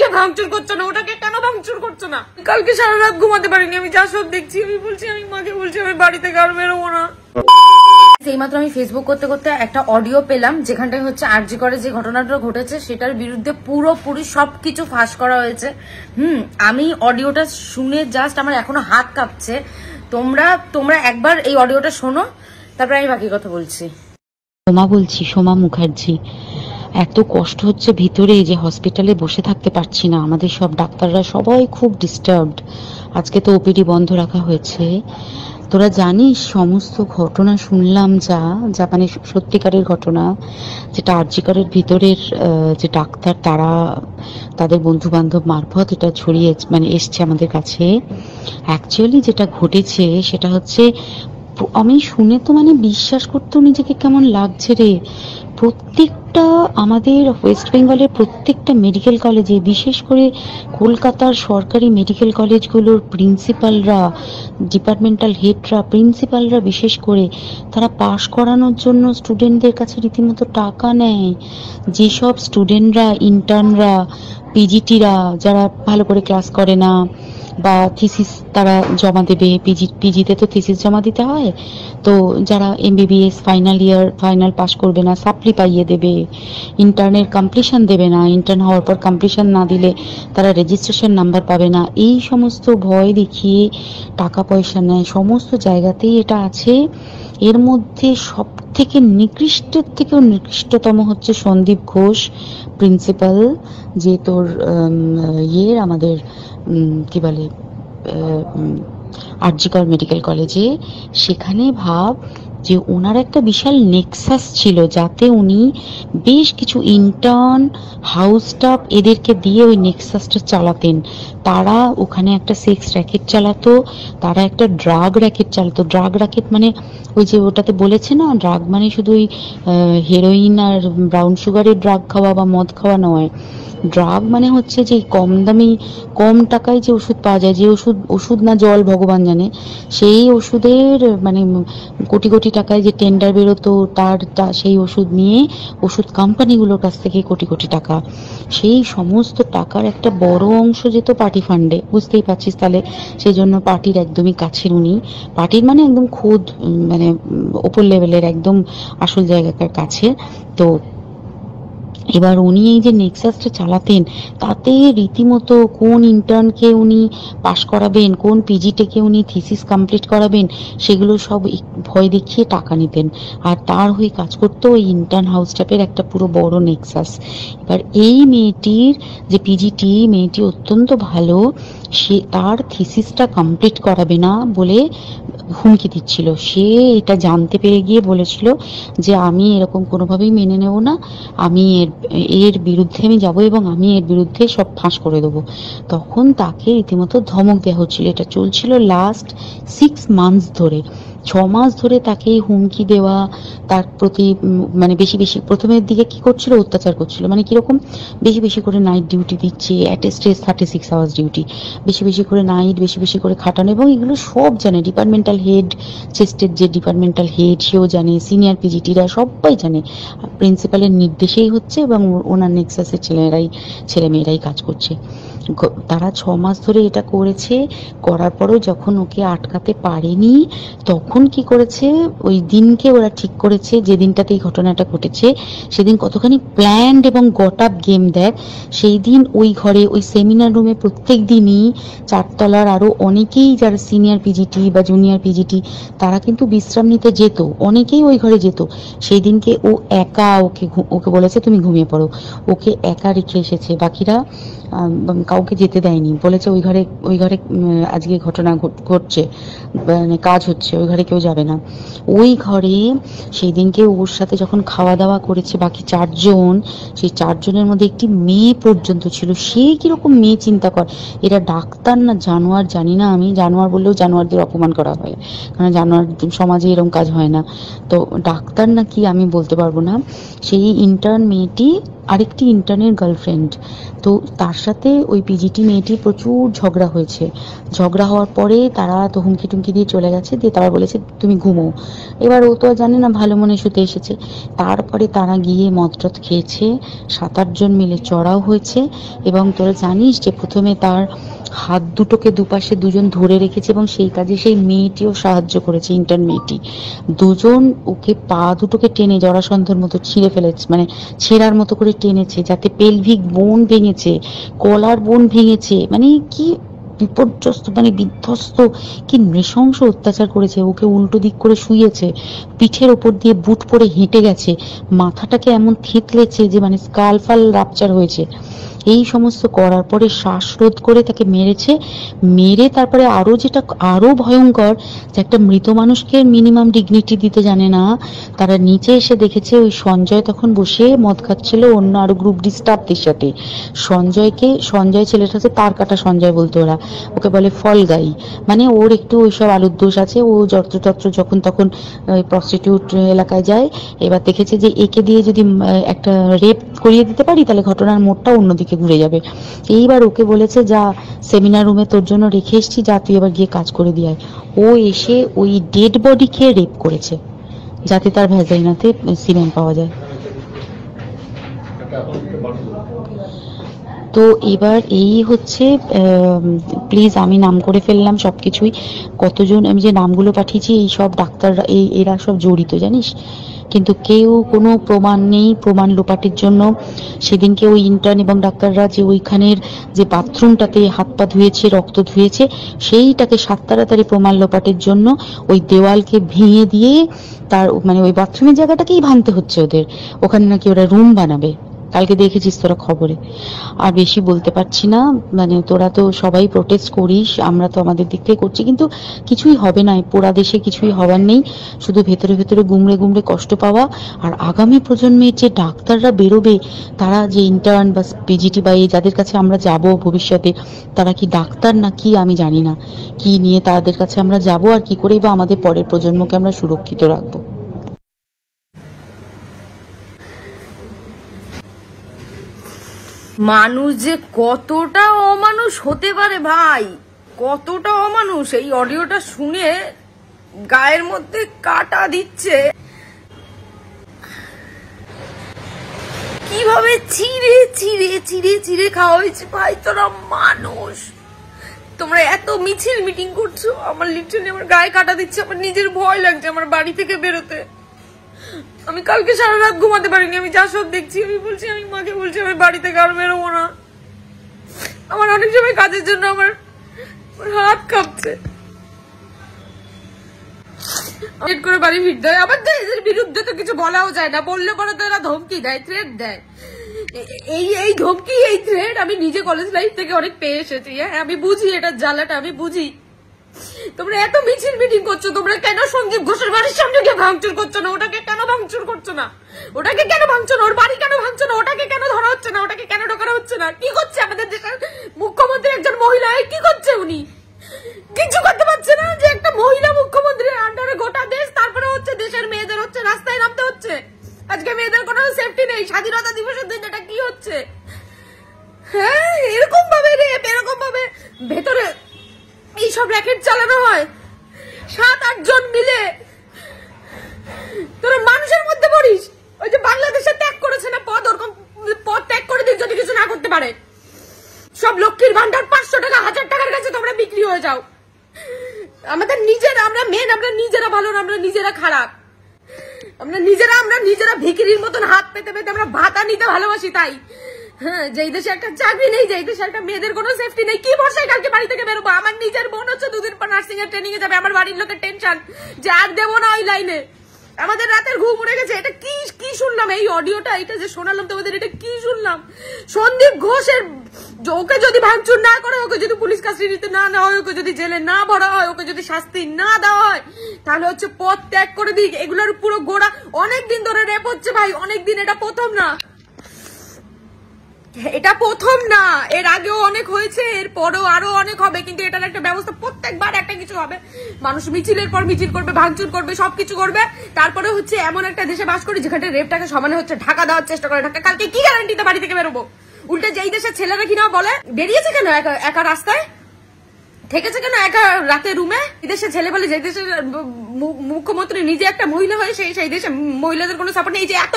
ওটাকে ভাঙচুর করছো না, ওটাকে কেন ভাঙচুর করছো না? কালকে সারা রাত ঘুমাতে পারিনি, আমি যা সব দেখছি। আমি বলছি, আমি মাকে বলছি আমি বাড়ি থেকে আর বেরোবো না। সেইমাত্র আমি ফেসবুক করতে করতে একটা অডিও পেলাম, যেখানটায় হচ্ছে আরজি করে যে ঘটনাটা ঘটেছে সেটার বিরুদ্ধে পুরোপুরি সবকিছু ফাঁস করা হয়েছে। আমি অডিওটা শুনে জাস্ট আমার এখনো হাত কাঁপছে। তোমরা একবার এই অডিওটা শোনো, তারপরে আমি বাকি কথা বলছি। সোমা মুখার্জি, এত কষ্ট হচ্ছে ভিতরে যে হসপিটালে বসে থাকতে পারছি না। আমাদের সব ডাক্তাররা সবাই খুব ডিস্টার্বড। আজকে তো ওপিডি বন্ধ রাখা হয়েছে। তোরা জানিস সমস্ত ঘটনা শুনলাম, যা মানে সত্যিকারের ঘটনা, যেটা আরজিকরের ভিতরের যে ডাক্তার তারা তাদের বন্ধু বান্ধব মারফত এটা ছড়িয়ে মানে এসছে আমাদের কাছে। অ্যাকচুয়ালি যেটা ঘটেছে সেটা হচ্ছে, আমি শুনে তো মানে বিশ্বাস করতেও নিজেকে কেমন লাগছে রে। প্রত্যেকটা আমাদের ওয়েস্ট বেঙ্গলের প্রত্যেকটা মেডিকেল কলেজে, বিশেষ করে কলকাতার সরকারি মেডিকেল কলেজগুলোর প্রিন্সিপালরা, ডিপার্টমেন্টাল হেডরা, প্রিন্সিপালরা বিশেষ করে, তারা পাশ করানোর জন্য স্টুডেন্টদের কাছে রীতিমতো টাকা নেয়। যেসব স্টুডেন্টরা, ইন্টার্নরা, পিজিটিরা যারা ভালো করে ক্লাস করে না বা থিসিস তারা জমা দেবে, পিজিতে তো থিসিস জমা দিতে হয়, তো যারা এমবিবিএস ফাইনাল পাস করবে না, সাপ্লি পাইয়ে দেবে, ইন্টার্নের কমপ্লিশন দেবে না, ইন্টার্ন হওয়ার পর কমপ্লিশন না দিলে তারা রেজিস্ট্রেশন নাম্বার পাবে না, এই সমস্ত ভয় দেখিয়ে টাকা পয়সা নেয়। সমস্ত জায়গাতেই এটা আছে। এর মধ্যে সব থেকে নিকৃষ্টের থেকেও নিকৃষ্টতম হচ্ছে সন্দীপ ঘোষ, প্রিন্সিপাল, যে তোর আমাদের কি বলে আরজিকর মেডিকেল কলেজে। সেখানে ভাব যে ওনার একটা বিশাল নেক্সাস ছিল, যাতে উনি বেশ কিছু ইন্টার্ন, হাউস স্টাফ এদেরকে দিয়ে ওই নেক্সাসটা চালাতেন। তারা ওখানে একটা সেক্স র্যাকেট চালাতো, তারা একটা ড্রাগ র্যাকেট চালাতো। ড্রাগ র্যাকেট মানে ওই যে ওটাতে বলেছে না, ড্রাগ মানে শুধু ওই হেরোইন আর ব্রাউন সুগারের ড্রাগ খাওয়া বা মদ খাওয়া নয়। ড্রাগ মানে হচ্ছে যে কম দামি, কম টাকায় যে ওষুধ পাওয়া যায়, যে ওষুধ না জল ভগবান জানে, সেই ওষুধের মানে কোটি কোটি টাকায় যে টেন্ডার বেরোতো, সেই ওষুধ নিয়ে ওষুধ কোম্পানিগুলোর কাছ থেকে কোটি কোটি টাকা, সেই সমস্ত টাকার একটা বড় অংশ যেত পার্টি ফান্ডে। বুঝতেই পারছিস তাহলে। সেই জন্য পার্টির একদমই কাছের উনি, পার্টির মানে একদম খোদ মানে ওপর লেভেলের একদম আসল জায়গাটার কাছে। তো এবার উনি এই যে নেক্সাসটা চালাতেন, তাতে রীতিমতো কোন ইন্টার্নকে উনি পাশ করাবেন, কোন পিজিটেকে উনি থিসিস কমপ্লিট করাবেন, সেগুলো সব ভয় দেখিয়ে টাকা নিতেন। আর তার হয়ে কাজ করতো ওই ইন্টার্ন হাউস স্টাফের একটা পুরো বড় নেক্সাস। এবার এই মেয়েটির যে পিজিটি, মেয়েটি অত্যন্ত ভালো, সে তার থিসিসটা কমপ্লিট করাবে না বলে হুমকি দিচ্ছিল। সে এটা জানতে পেরে গিয়ে বলেছিল যে আমি এরকম কোনোভাবেই মেনে নেব না, আমি এর বিরুদ্ধে আমি যাব এবং আমি এর বিরুদ্ধে সব ফাঁস করে দেবো। তখন তাকে রীতিমতো ধমক দেওয়া হচ্ছিল। এটা চলছিল লাস্ট 6 মান্থস ধরে, 6 মাস ধরে তাকে হুমকি দেওয়া, তার প্রতি মানে বেশি বেশি প্রথমের দিকে কি করছিল, অত্যাচার করছিল। মানে কিরকম, বেশি বেশি করে নাইট ডিউটি দিচ্ছে, at a stress 36 hours duty, বেশি বেশি করে নাইট, বেশি বেশি করে খাটানো। এবং এগুলো সব জানে ডিপার্টমেন্টাল হেড, চেস্টের যে ডিপার্টমেন্টাল হেড সেও জানে, সিনিয়র পিজিটিরা সবাই জানে। প্রিন্সিপালের নির্দেশেই হচ্ছে এবং ওনার নেক্সাসের ছেলে মেয়েরাই কাজ করছে। তারা 6 মাস ধরে এটা করেছে। করার পরও যখন ওকে আটকাতে পারেনি, তখন কি করেছে, ওই দিনকে ওরা ঠিক করেছে, যে দিনটাতে এই ঘটনাটা ঘটেছে সেদিন কতখানি প্ল্যান্ড এবং গট আপ গেম দেখ। সেই দিন ওই ঘরে, ওই সেমিনার রুমে প্রত্যেক দিনই 4 তলার আরো অনেকেই যারা সিনিয়র পিজিটি বা জুনিয়র পিজিটি তারা কিন্তু বিশ্রাম নিতে যেত, অনেকেই ওই ঘরে যেত। সেই দিনকে ও একা, ওকে বলেছে তুমি ঘুমিয়ে পড়ো, ওকে একা রেখে এসেছে। বাকিরা কাউকে যেতে দেয়নি, বলেছে ওই ঘরে আজকে ঘটনা ঘটছে, মানে কাজ হচ্ছে, ওই ঘরে কেউ যাবে না। ওই ঘরে সেই দিনকে ওর সাথে যখন খাওয়া দাওয়া করেছে বাকি 4 জন, সেই 4 জনের মধ্যে একটি মেয়ে পর্যন্ত ছিল। সে কিরকম মেয়ে চিন্তা কর, এরা ডাক্তার না জানোয়ার জানি না, আমি জানোয়ার বললেও জানোয়ারদের অপমান করা হয়, কারণ জানোয়ার সমাজে এরকম কাজ হয় না। তো ডাক্তার না কি আমি বলতে পারবো না। সেই ইন্টার্ন মেয়েটি আরেকটি ইন্টার্নের গার্লফ্রেন্ড। তো তার সাথে ওই পিজিটি মেয়েটি প্রচুর ঝগড়া হয়েছে। ঝগড়া হওয়ার পরে তারা তো হুমকি টুমকি দিয়ে চলে গেছে, দিয়ে তারা বলেছে তুমি ঘুমো। এবার ও তো আর জানে না, ভালো মনে শুতে এসেছে। তারপরে তারা গিয়ে মদটদ খেয়েছে, 7-8 জন মিলে চড়াও হয়েছে। এবং তোরা জানিস যে প্রথমে তার হাত দুটোকে দুপাশে দুজন ধরে রেখেছে এবং সেই কাজে সেই মেয়েটিও সাহায্য করেছে, ইন্টার্ন মেয়েটি। দুজন ওকে পা দুটোকে টেনে জরাসন্ধের মতো ছিঁড়ে ফেলেছে, মানে ছেঁড়ার মতো করে টেনেছে, যাতে পেলভিক বোন ভেঙেছে, কলার বোন ভেঙেছে। মানে কি বিপর্যস্ত, মানে বিধ্বস্ত, কি নৃশংস অত্যাচার করেছে। ওকে উল্টো দিক করে শুইয়েছে, পিঠের ওপর দিয়ে বুট পরে হেঁটে গেছে, মাথাটাকে এমন থেতলেছে যে মানে স্কাল ফাল রাপচার হয়েছে। এই সমস্ত করার পরে শ্বাসরোধ করে তাকে মেরেছে। মেরে তারপরে আরো যেটা আরো ভয়ঙ্কর, যে একটা মৃত মানুষকে মিনিমাম ডিগনিটি দিতে জানে না। তারা নিচে এসে দেখেছে ওই সঞ্জয় তখন বসে মদ খাচ্ছিল অন্য আরো গ্রুপ ডি স্টাফদের সাথে। সঞ্জয় ছেলেটা হচ্ছে তার কাটা সঞ্জয় বলতো ওরা, ওকে বলে ফল গাই। মানে ওর একটু ওইসব আলুর দোষ আছে, ও যত্রতত্র যখন তখন প্রস্টিটিউট এলাকায় যায়। এবার দেখেছে যে একে দিয়ে যদি একটা রেপ করিয়ে দিতে পারি তাহলে ঘটনার মোড়টা অন্যদিকে ঘুরে যাবে। এইবার ওকে বলেছে যা, সেমিনার রুমে তোর জন্য রেখে এসছি, যা তুই এবার গিয়ে কাজ করে দিয়ে আয়। ও এসে ওই ডেড বডি খেয়ে রেপ করেছে, যাতে তার ভ্যাজাইনাতে সিমেন্ট পাওয়া যায়। তো এবার এই হচ্ছে, প্লিজ আমি নাম করে ফেললাম সবকিছুই। কতজন আমি যে নামগুলো পাঠিয়েছি, এই সব ডাক্তাররা এরা সব জড়িত জানিস, কিন্তু কেউ কোনো প্রমাণ নেই। প্রমাণ লোপাটের জন্য সেদিনকে ওই ইন্টার্ন এবং ডাক্তাররা যে ওইখানের যে বাথরুমটাতে হাত পা ধুয়েছে, রক্ত ধুয়েছে, সেইটাকে তাড়াতাড়ি প্রমাণ লোপাটের জন্য ওই দেওয়ালকে ভেঙে দিয়ে তার মানে ওই বাথরুমের জায়গাটাকেই ভাঙতে হচ্ছে ওদের। ওখানে নাকি ওরা রুম বানাবে, কালকে দেখেছিস তোরা খবরে। আর বেশি বলতে পারছি না, মানে তোরা তো সবাই প্রোটেস্ট করিস, আমরা তো আমাদের দিক থেকে করছি, কিন্তু কিছুই হবে না। পোড়া দেশে কিছুই হবার নেই, শুধু ভেতরে ভেতরে গুমড়ে গুমড়ে কষ্ট পাওয়া। আর আগামী প্রজন্মের যে ডাক্তাররা বেরোবে, তারা যে ইন্টার্ন বা পিজিটি বা এই যাদের কাছে আমরা যাব ভবিষ্যতে, তারা কি ডাক্তার না কি আমি জানি না, কি নিয়ে তাদের কাছে আমরা যাব আর কি করেই বা আমাদের পরের প্রজন্মকে আমরা সুরক্ষিত রাখবো। মানুষ যে কতটা অমানুষ হতে পারে ভাই, কতটা অমানুষ। এই অডিওটা শুনে গায়ের মধ্যে কাটা দিচ্ছে। কিভাবে চিড়ে চিড়ে চিড়ে চিড়ে খাওয়া হয়েছে ভাই। তোরা মানুষ, তোমরা এত মিছিল মিটিং করছো, আমার লিটারালি আমার গায়ে কাটা দিচ্ছে। আমার নিজের ভয় লাগছে আমার বাড়ি থেকে বেরোতে। আমি কালকে সারা রাত ঘুমাতে পারিনি, আমি যা সব দেখছি। আমি বলছি, আমি মাকে বলছি আমি বাড়ি থেকে আর বেরোবো না। আমার অনেক সময় কাজের জন্য আমার হাত কাঁপছে। করে বাড়ি ফিরতে হয়। আবার এদের বিরুদ্ধে তো কিছু বলাও যায় না, বললে পরে তো এরা ধমকি দেয়, থ্রেট দেয়। এই ধমকি, এই থ্রেট আমি নিজে কলেজ লাইফ থেকে অনেক পেয়ে এসেছি। হ্যাঁ, আমি বুঝি এটা জ্বালাটা, আমি বুঝি। তোমরা এত মিছিল মিটিং করছো, তোমরা কেন সঞ্জীব ঘোষের বাড়ির সামনে গিয়ে ভাঙচুর করছো না? ওটাকে কেন ভাঙচুর করছো না? ওটাকে কেন ভাঙছো না? ওর বাড়ি কেন ভাঙছো না? ওটাকে কেন ধরা হচ্ছে না? ওটাকে কেন ঢোকানো হচ্ছে না? কি করছে আমাদের দেশের মুখ্যমন্ত্রী একজন মহিলা? কি করছে উনি? কিছু করতে পারছে না। যে একটা মহিলা মুখ্যমন্ত্রীর আন্ডারে গোটা দেশ, তারপরে হচ্ছে দেশের মেয়েদের হচ্ছে রাস্তায় নামতে হচ্ছে। আজকে মেয়েদের কোনো সেফটি নেই। স্বাধীনতা দিবসের দিন এটা কি হচ্ছে? হ্যাঁ, এরকম ভাবে রেপ, এরকম ভাবে ভেতরে এইসব র্যাকেট চালানো হয়। 7-8 জন মিলে তোরা মানুষের মধ্যে পড়িস। ওই যে বাংলাদেশে ত্যাগ করেছে না পদ, ওরকম পদ ত্যাগ করে দিস যদি কিছু না করতে পারে। সব লক্ষ্মীর ভান্ডার 500 টাকা 1000 টাকার কাছে তোমরা বিক্রি হয়ে যাও। আমাদের নিজেরা, আমরা মেন, আমরা নিজেরা ভালো না, আমরা নিজেরা খারাপ। আমরা নিজেরা ভিখিরির মতন হাত পেতে পেতে আমরা ভাতা নিতে ভালোবাসি। তাই হ্যাঁ, যে দেশে একটা চাকরি নেই, যে দেশে একটা মেয়েদের কোনো সেফটি নেই, কি ভরসায় কালকে বাড়ি থেকে বেরোবো? আমার নিজের বোন হচ্ছে 2 দিন পর নার্সিং এর ট্রেনিং এ যাবে। আমার বাড়ির লোকের টেনশন যে আর দেবো না ওই লাইনে। আমাদের রাতের ঘুম উড়ে গেছে। এটা কি শুনলাম? এই অডিওটা, এটা যে শোনালাম তোমাদের, এটা কি শুনলাম? সন্দীপ ঘোষের, ওকে যদি ভাঙচুর না করে, ওকে যদি পুলিশ কাস্টডিতে না নেওয়া হয়, ওকে যদি জেলে না ভরা হয়, ওকে যদি শাস্তি না দেওয়া হয়, তাহলে হচ্ছে পথ ত্যাগ করে দিক। এগুলোর পুরো গোড়া অনেকদিন ধরে রেপ হচ্ছে ভাই, অনেকদিন, এটা প্রথম না। এটা প্রথম না, এর আগেও অনেক হয়েছে, এর পরেও আরো অনেক হবে, কিন্তু এটার একটা ব্যবস্থা, প্রত্যেকবার একটা কিছু হবে। মানুষ মিছিলের পর মিছিল করবে, ভাঙচুর করবে, সবকিছু করবে। তারপরে হচ্ছে এমন একটা দেশে বাস করি যেখানে রেপটাকে সমানে হচ্ছে ঢাকা দেওয়ার চেষ্টা করে। ঢাকা কালকে কি গ্যারান্টিতে বাড়ি থেকে বেরোবো? উল্টে যেই দেশের ছেলেরা কিনা বলে বেরিয়েছে কেন একা রাস্তায়, থেকেছে কেন একা রাতে রুমে। এই দেশের ছেলে বলে যে দেশের মুখ্যমন্ত্রী নিজে একটা মহিলা হয়ে সেই দেশে মহিলাদের কোনো সাপোর্ট নেই। যে এত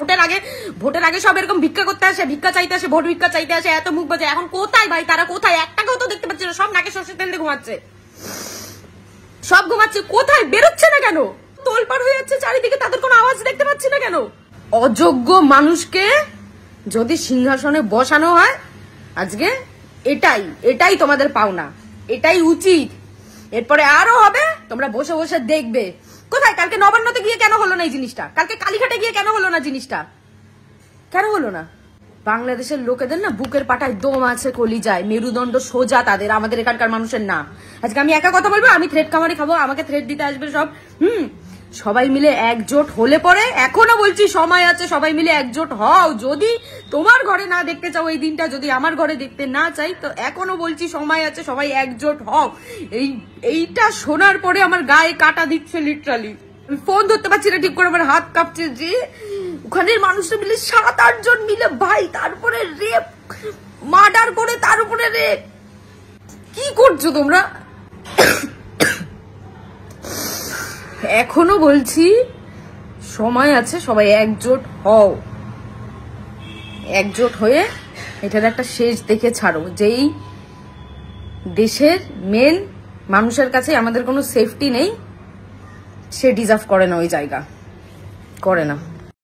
ভোটের আগে সব এরকম ভিক্ষা করতে আসে, ভিক্ষা চাইতে আসে, ভোট ভিক্ষা চাইতে আসে, এত মুখ বাজে। এখন কোথায় ভাই তারা? কোথায়? একটাকেও তো দেখতে পাচ্ছি না, সব নাকে সর্ষের তেল দিয়ে ঘুমাচ্ছে, সব ঘুমাচ্ছে। কোথায়? বেরোচ্ছে না কেন? তোলপাড় হয়ে যাচ্ছে চারিদিকে, তাদের কোনো আওয়াজ দেখতে পাচ্ছি না কেন? অযোগ্য মানুষকে যদি সিংহাসনে বসানো হয়, আজকে এটাই তোমাদের পাওনা, এটাই উচিত। এরপরে আরো হবে, তোমরা বসে বসে দেখবে। কোথায়? কালকে নবান্নতে গিয়ে কেন হলো না এই জিনিসটা? কালকে কালীঘাটে গিয়ে কেন হলো না জিনিসটা? কেন হলো না? বাংলাদেশের লোকেদের না বুকের পাটায় দম আছে, কলিজায় মেরুদণ্ড সোজা তাদের, আমাদের এখানকার মানুষের না। আজকে আমি একা কথা বলবো, আমি থ্রেড কামারি খাবো, আমাকে থ্রেড দিতে আসবে সব। সবাই মিলে একজোট হলে পরে, এখনো বলছি সময় আছে, সবাই মিলে একজোট হও। যদি তোমার ঘরে না দেখতে চাও এই দিনটা, যদি আমার ঘরে দেখতে না চাই, তো এখনো বলছি সময় আছে, সবাই একজোট হও। এইটা শোনার পরে আমার গায়ে কাটা দিচ্ছে লিটারালি। ফোন ধরতে পারছি না ঠিক করে, আমার হাত কাঁপছে। যে ওখানের মানুষরা মিলে 7-8 জন মিলে ভাই, তারপরে রেপ, মার্ডার করে, তার উপরে রেপ। কি করছো তোমরা? এখনো বলছি সময় আছে, সবাই একজোট হও, একজোট হয়ে এটার একটা শেষ দেখে ছাড়ো। যেই দেশের মেন মানুষের কাছে আমাদের কোনো সেফটি নেই, সে ডিজার্ভ করে না, ওই জায়গা করে না।